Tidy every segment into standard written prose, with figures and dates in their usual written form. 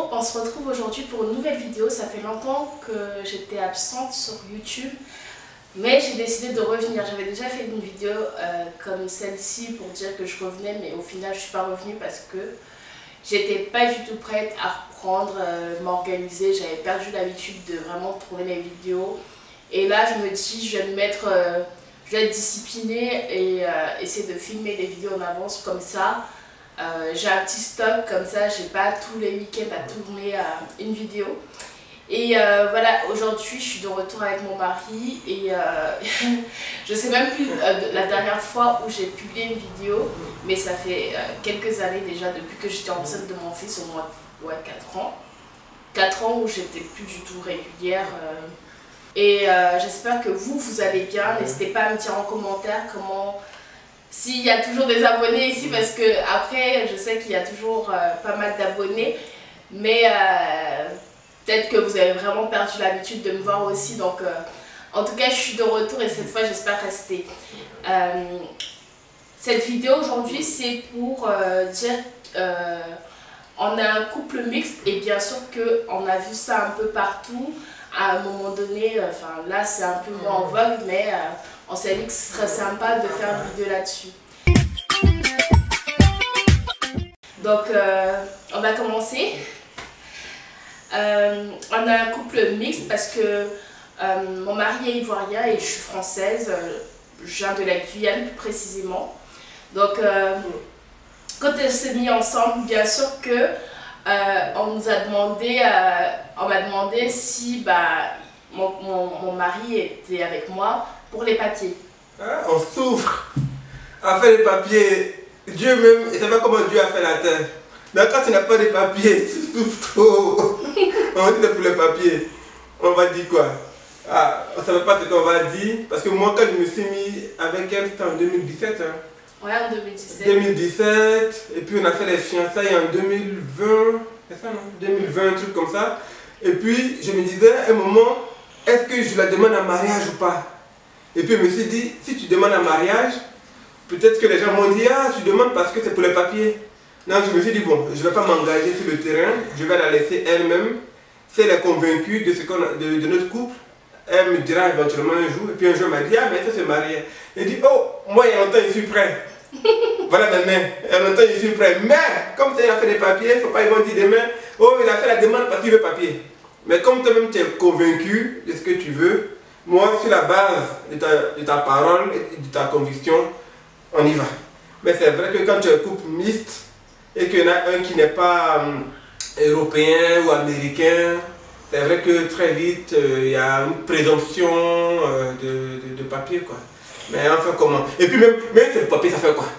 Hello, on se retrouve aujourd'hui pour une nouvelle vidéo. Ça fait longtemps que j'étais absente sur YouTube, mais j'ai décidé de revenir. J'avais déjà fait une vidéo comme celle-ci pour dire que je revenais, mais au final je ne suis pas revenue parce que j'étais pas du tout prête à reprendre, m'organiser. J'avais perdu l'habitude de vraiment tourner mes vidéos. Et là je me dis, je vais me mettre, je vais être disciplinée et essayer de filmer les vidéos en avance comme ça. J'ai un petit stock comme ça, j'ai pas tous les week-ends à tourner une vidéo. Et voilà, aujourd'hui je suis de retour avec mon mari et je sais même plus la dernière fois où j'ai publié une vidéo, mais ça fait quelques années déjà, depuis que j'étais enceinte de mon fils, au moins 4 ans. 4 ans où j'étais plus du tout régulière. Et j'espère que vous allez bien. N'hésitez pas à me dire en commentaire comment... S'il y a toujours des abonnés ici, parce que après je sais qu'il y a toujours pas mal d'abonnés, mais peut-être que vous avez vraiment perdu l'habitude de me voir aussi. Donc en tout cas je suis de retour et cette fois j'espère rester. Cette vidéo aujourd'hui c'est pour dire on a un couple mixte et bien sûr qu'on a vu ça un peu partout. À un moment donné, enfin là c'est un peu moins en vogue, mais on s'est dit que ce serait sympa de faire une vidéo là-dessus. Donc on va commencer. On a un couple mixte parce que mon mari est ivoirien et je suis française. Je viens de la Guyane plus précisément. Donc quand on s'est mis ensemble, bien sûr que on nous a demandé, on m'a demandé si mon mari était avec moi pour les papiers. Ah, on souffre à faire les papiers. Dieu même, il ne sait pas comment Dieu a fait la terre. Mais quand tu n'as pas de papiers, tu souffres trop. On dit pour les papiers, on va dire quoi? Ah, on ne savait pas ce qu'on va dire. Parce que moi, quand je me suis mis avec elle, c'était en 2017. Hein. Ouais, en 2017. 2017, et puis on a fait les fiançailles en 2020, c'est ça non? 2020, un truc comme ça. Et puis je me disais à un moment, est-ce que je la demande en mariage ou pas? Et puis je me suis dit, si tu demandes en mariage, peut-être que les gens vont dire, ah tu demandes parce que c'est pour les papiers. Non, je me suis dit, bon, je ne vais pas m'engager sur le terrain, je vais la laisser elle-même. Si elle est convaincue de notre couple, elle me dira éventuellement un jour. Et puis un jour elle m'a dit, ah mais ça se marier. Elle dit, oh, moi il y a longtemps je suis prêt. Voilà mes mains, il y a longtemps je suis prêt. Mais comme tu as fait les papiers, il ne faut pas ils vont dire demain, oh il a fait la demande parce qu'il veut papier. Mais comme toi-même tu es convaincu de ce que tu veux, moi sur la base de ta parole et de ta conviction, on y va. Mais c'est vrai que quand tu es un couple mixte et qu'il y en a un qui n'est pas européen ou américain, c'est vrai que très vite il y a une présomption de papier quoi. Mais enfin comment? Et puis même c'est le papier, ça fait quoi?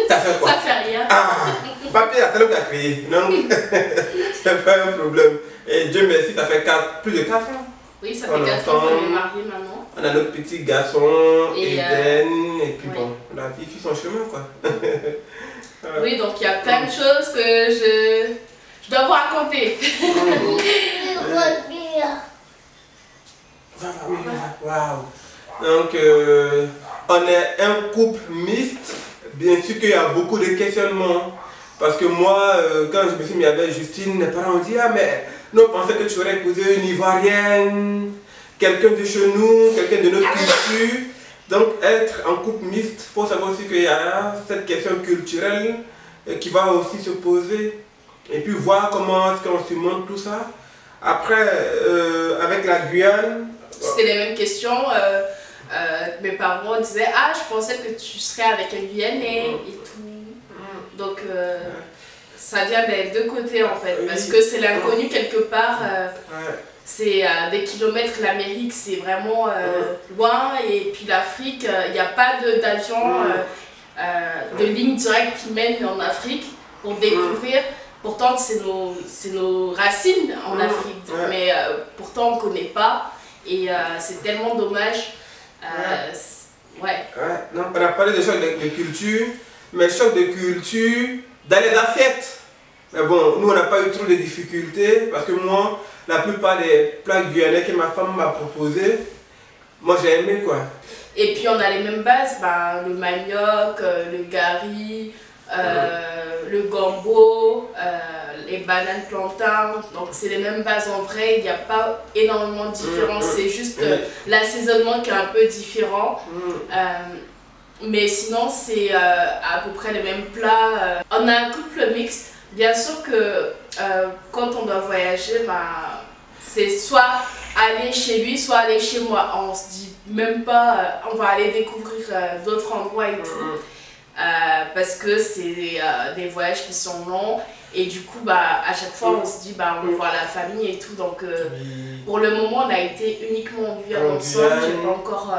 Ça fait quoi? Ça fait rien. Ah, papier, c'est l'homme qui a créé, non? C'est pas un problème. Et Dieu merci, ça fait plus de 4 ans. Oui, ça fait 4 ans qu'on est mariés maintenant. On a notre petit garçon, Eden, et puis bon, la vie fait son chemin quoi. Voilà. Oui, donc il y a plein de choses que je dois vous raconter. Waouh. Donc, on est un couple mixte. Bien sûr qu'il y a beaucoup de questionnements. Parce que moi, quand je me suis mis avec Justine, mes parents ont dit, ah mais nous on pensait que tu aurais épousé une Ivoirienne, quelqu'un de chez nous, quelqu'un de notre culture. Donc être en couple mixte, il faut savoir aussi qu'il y a cette question culturelle qui va aussi se poser. Et puis voir comment est-ce qu'on surmonte tout ça. Après, avec la Guyane... C'était les mêmes questions. Mes parents disaient, ah je pensais que tu serais avec un Guyanais et tout. Donc ça vient des deux côtés en fait, parce que c'est l'inconnu quelque part. C'est des kilomètres, l'Amérique c'est vraiment loin, et puis l'Afrique, il n'y a pas d'avion, de ligne directe qui mène en Afrique pour découvrir. Pourtant c'est nos racines en Afrique, mais pourtant on ne connaît pas, et c'est tellement dommage. Non, on a parlé de choc de culture, mais choc de culture dans les assiettes. Mais bon, nous on n'a pas eu trop de difficultés parce que moi, la plupart des plats guyanais que ma femme m'a proposé, moi j'ai aimé quoi. Et puis on a les mêmes bases, le manioc, le gari, le gombo, et banane plantain, donc c'est les mêmes bases en vrai, il n'y a pas énormément de différence, c'est juste l'assaisonnement qui est un peu différent. Mais sinon, c'est à peu près les mêmes plats. On a un couple mixte. Bien sûr que quand on doit voyager, bah, c'est soit aller chez lui, soit aller chez moi. On se dit même pas, on va aller découvrir d'autres endroits et tout. Parce que c'est des voyages qui sont longs. Et du coup, bah, à chaque fois, on se dit, bah, on veut voir la famille et tout. Donc, pour le moment, on a été uniquement en Guyane ensemble. J'ai pas encore...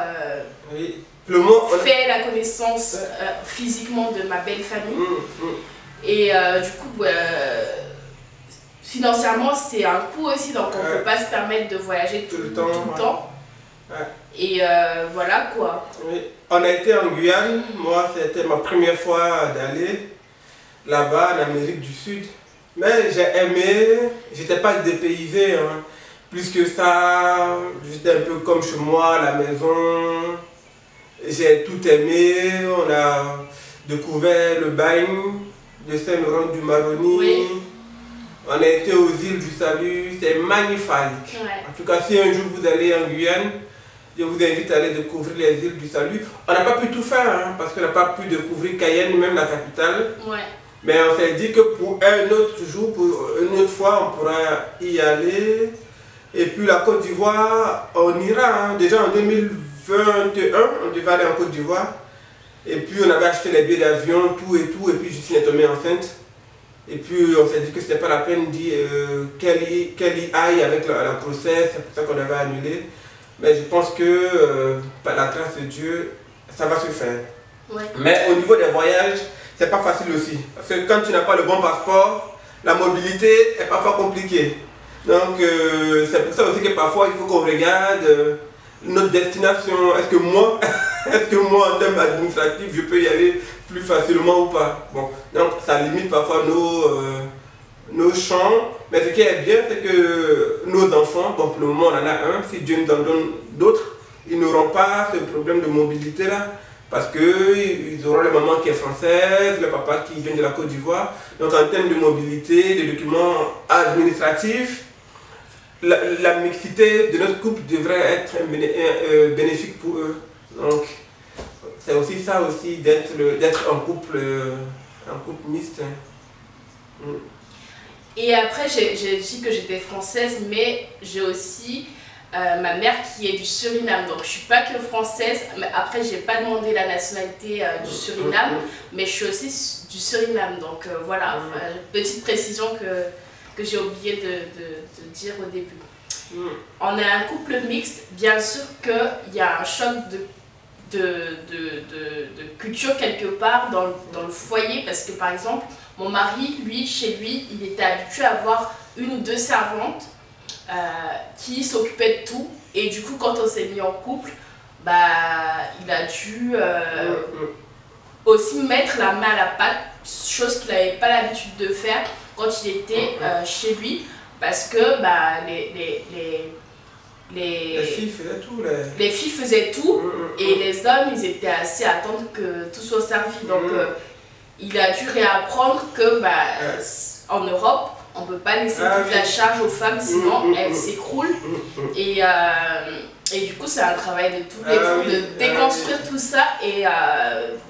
fait la connaissance physiquement de ma belle famille et du coup financièrement c'est un coût aussi, donc on peut pas se permettre de voyager tout le temps. Et voilà quoi. On a été en Guyane, moi c'était ma première fois d'aller là-bas en Amérique du Sud, mais j'ai aimé, j'étais pas dépaysé, hein. Plus que ça, j'étais un peu comme chez moi à la maison. J'ai tout aimé, on a découvert le bagne de Saint-Laurent du Maroni, on a été aux îles du Salut, c'est magnifique. En tout cas, si un jour vous allez en Guyane, je vous invite à aller découvrir les îles du Salut. On n'a pas pu tout faire, hein, parce qu'on n'a pas pu découvrir Cayenne, même la capitale. Mais on s'est dit que pour un autre jour, pour une autre fois, on pourra y aller. Et puis la Côte d'Ivoire, on ira, hein, déjà en 2021, on devait aller en Côte d'Ivoire. Et puis on avait acheté les billets d'avion, tout, et puis Justine est tombée enceinte. Et puis on s'est dit que c'était pas la peine qu'elle y aille avec la grossesse, c'est pour ça qu'on avait annulé. Mais je pense que par la grâce de Dieu, ça va se faire. Mais au niveau des voyages, c'est pas facile aussi. Parce que quand tu n'as pas le bon passeport, la mobilité est parfois compliquée. Donc c'est pour ça aussi que parfois il faut qu'on regarde notre destination. Est-ce que moi en termes administratifs je peux y aller plus facilement ou pas? Bon, donc ça limite parfois nos champs. Mais ce qui est bien, c'est que nos enfants, bon pour le moment on en a un, si Dieu nous en donne d'autres, ils n'auront pas ce problème de mobilité là. Parce qu'ils auront la maman qui est française, le papa qui vient de la Côte d'Ivoire. Donc en termes de mobilité, de documents administratifs, la mixité de notre couple devrait être bénéfique pour eux. Donc c'est aussi ça aussi d'être un couple mixte. Et après j'ai dit que j'étais française, mais j'ai aussi ma mère qui est du Suriname, donc je suis pas que française, mais après j'ai pas demandé la nationalité du Suriname, mais je suis aussi du Suriname, donc voilà, petite précision que j'ai oublié de dire au début. On est un couple mixte, bien sûr qu'il y a un choc de culture quelque part dans le foyer, parce que par exemple mon mari, lui, chez lui, il était habitué à avoir une ou deux servantes qui s'occupait de tout, et du coup quand on s'est mis en couple, bah, il a dû aussi mettre la main à la pâte, chose qu'il n'avait pas l'habitude de faire quand il était chez lui, parce que bah, les filles faisaient tout. Les filles faisaient tout, et les hommes ils étaient assis à attendre que tout soit servi, donc il a dû réapprendre que bah, en Europe on ne peut pas laisser toute la charge aux femmes, sinon elles s'écroulent. Et du coup, c'est un travail de tous les jours de déconstruire tout ça et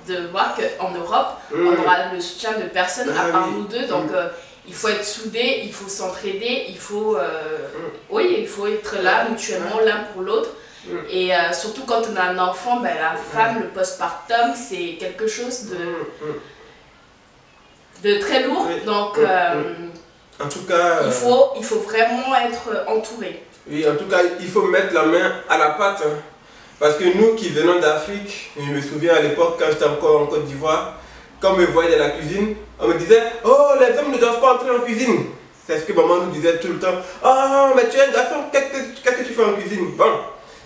de voir qu'en Europe, on aura le soutien de personne à part nous deux. Donc, il faut être soudés, il faut s'entraider, il faut être là mutuellement l'un pour l'autre. Et surtout quand on a un enfant, ben, la femme, le postpartum, c'est quelque chose de très lourd. Donc, en tout cas, il faut vraiment être entouré. Oui, en tout cas, il faut mettre la main à la pâte. Hein. Parce que nous qui venons d'Afrique, je me souviens à l'époque quand j'étais encore en Côte d'Ivoire, quand on me voyait dans la cuisine, on me disait « Oh, les hommes ne doivent pas entrer en cuisine !» C'est ce que maman nous disait tout le temps. « Oh, mais tu es un garçon, qu'est-ce que tu fais en cuisine ?» Bon,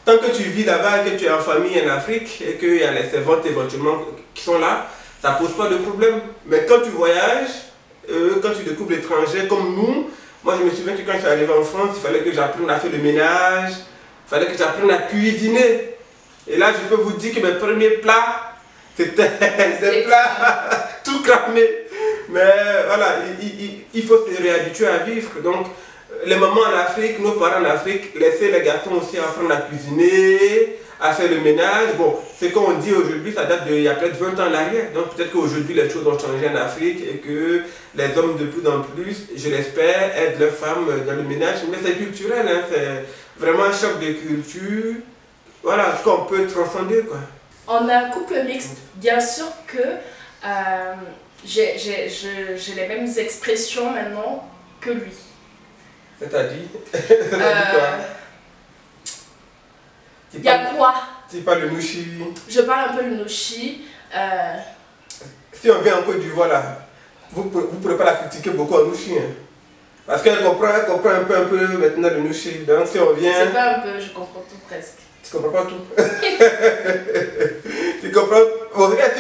tant que tu vis là-bas, que tu es en famille en Afrique et qu'il y a les servantes éventuellement qui sont là, ça ne pose pas de problème. Mais quand tu voyages, quand tu découvres l'étranger comme nous, moi je me souviens que quand je suis arrivé en France, il fallait que j'apprenne à faire le ménage, il fallait que j'apprenne à cuisiner. Et là je peux vous dire que mes premiers plats, c'était des plats tout cramés. Mais voilà, il faut se réhabituer à vivre. Donc, les mamans en Afrique, nos parents en Afrique, laissaient les garçons aussi apprendre à cuisiner, à faire le ménage. Bon, ce qu'on dit aujourd'hui, ça date d'il y a peut-être 20 ans en arrière. Donc peut-être qu'aujourd'hui les choses ont changé en Afrique et que les hommes de plus en plus, je l'espère, aident leurs femmes dans le ménage. Mais c'est culturel, hein, c'est vraiment un choc de culture. Voilà, qu'on peut transcender, quoi. On a un couple mixte, bien sûr que j'ai les mêmes expressions maintenant que lui. C'est-à-dire quoi? Il y a quoi? Tu parles le nouchi. Je parle un peu le nouchi. Si on vient en Côte d'Ivoire là, vous ne pourrez pas la critiquer beaucoup en nouchi. Hein. Parce qu'elle comprend un peu maintenant le nouchi. Donc si on vient... C'est pas un peu, je comprends tout presque. Tu comprends pas tout? Tu comprends? Bon, regarde,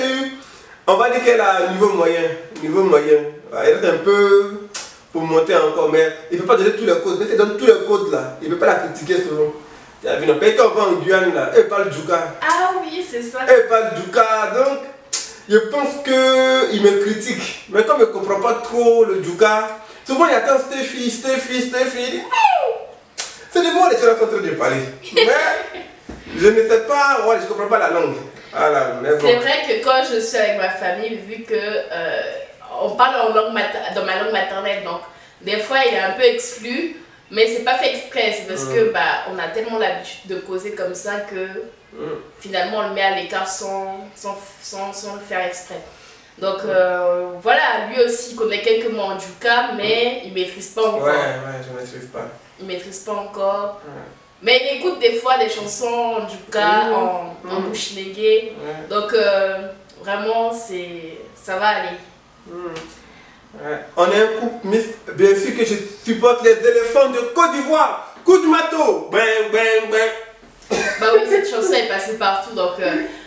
on va dire qu'elle a un niveau moyen. Elle est un peu... pour monter encore, mais il ne peut pas donner tous les codes. Mais si elle donne tous les codes là, il ne peut pas la critiquer souvent. Tu as vu, non? Quand on va en Guyane là, elle parle Djouka. Ah oui, c'est ça. Elle parle Djouka, donc je pense qu'il me critique. Mais comme il ne comprend pas trop le Djouka, souvent il attend Stéphie. C'est des mots les gens sont en train de parler. Mais je ne sais pas, ouais, je ne comprends pas la langue. Voilà, mais bon. C'est vrai que quand je suis avec ma famille, vu que on parle dans ma langue maternelle, donc des fois il est un peu exclu, mais c'est pas fait exprès, c'est parce que on a tellement l'habitude de causer comme ça que finalement on le met à l'écart sans le faire exprès. Donc voilà, lui aussi il connaît quelques mots en Djouka, mais il maîtrise pas encore. Ouais, je maîtrise pas. Il maîtrise pas encore. Mais il écoute des fois des chansons en Djouka, en Bouchinégué. Donc vraiment ça va aller. On est un couple mixte, bien sûr que je supporte les éléphants de Côte d'Ivoire. Coup de marteau, ben. Bah oui, cette chanson est passée partout, donc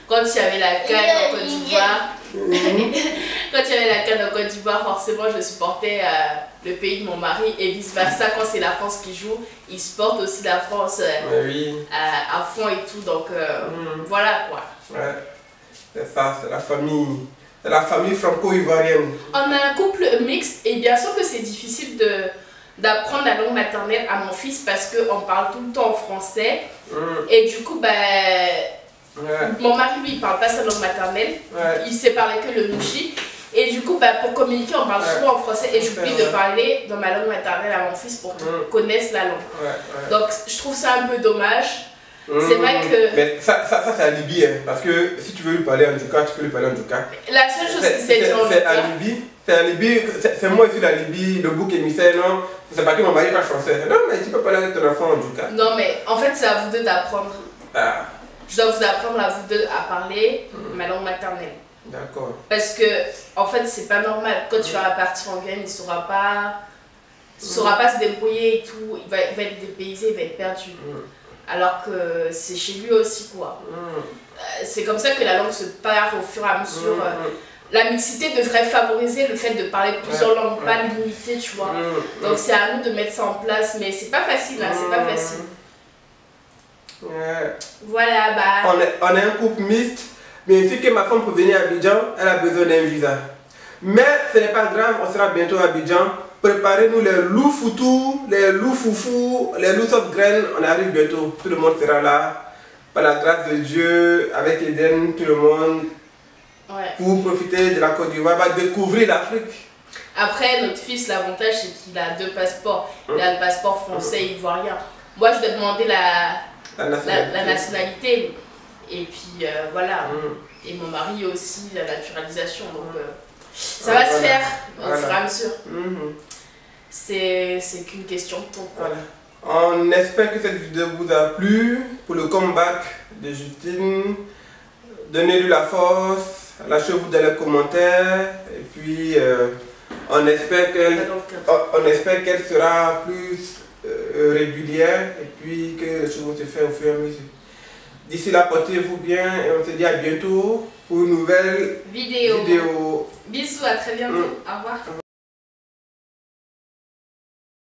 quand il y avait la CAN en Côte d'Ivoire, quand il y avait la CAN en Côte d'Ivoire, forcément je supportais le pays de mon mari et vice versa. Quand c'est la France qui joue, il supporte aussi la France à fond et tout, donc voilà quoi. Ouais, c'est ça, c'est la famille. C'est la famille franco-ivoirienne. On a un couple mixte et bien sûr que c'est difficile d'apprendre la langue maternelle à mon fils parce qu'on parle tout le temps en français. Et du coup, mon mari lui il parle pas sa langue maternelle, il sait parler que le nouchi. Et du coup, pour communiquer, on parle souvent en français et j'oublie de parler dans ma langue maternelle à mon fils pour qu'il connaisse la langue. Donc je trouve ça un peu dommage. C'est vrai que... Mais ça c'est alibi, hein, parce que si tu veux lui parler en Djouka, tu peux lui parler en Djouka. La seule chose qui s'est dit en Djouka... C'est alibi, c'est moi ici l'alibi, le bouc émissaire, non? C'est pas que mon mari parle français. Non, mais tu peux parler avec ton enfant en Djouka. Non, mais en fait, c'est à vous deux d'apprendre. Je dois vous apprendre à vous deux à parler ma langue maternelle. D'accord. Parce que, en fait, c'est pas normal. Quand tu vas partir en Guyane, il saura pas se débrouiller et tout. Il va être dépaysé, il va être perdu. Alors que c'est chez lui aussi, quoi. C'est comme ça que la langue se perd au fur et à mesure. La mixité devrait favoriser le fait de parler plusieurs langues, pas limiter, tu vois. Donc c'est à nous de mettre ça en place, mais c'est pas facile, hein, c'est pas facile. Voilà, on est un couple mixte, mais si que ma femme pour venir à Abidjan, elle a besoin d'un visa. Mais ce n'est pas grave, on sera bientôt à Abidjan. Préparez-nous les loups foutous, les loups foufous, les loups sauf graines, on arrive bientôt. Tout le monde sera là, par la grâce de Dieu, avec Eden, tout le monde, pour profiter de la Côte d'Ivoire, va découvrir l'Afrique. Après, notre fils, l'avantage c'est qu'il a 2 passeports. Il a le passeport français et ivoirien. Moi, je dois demander la nationalité. Et puis voilà. Et mon mari aussi, la naturalisation. Donc ça va se faire au fur et à mesure. C'est qu'une question de temps. On espère que cette vidéo vous a plu. Pour le comeback de Justine, donnez-lui la force, lâchez-vous dans les commentaires. Et puis on espère qu'elle sera plus régulière et puis que les choses vont se faire au fur et à mesure. D'ici là, portez-vous bien et on se dit à bientôt pour une nouvelle vidéo. Bisous, à très bientôt. Au revoir.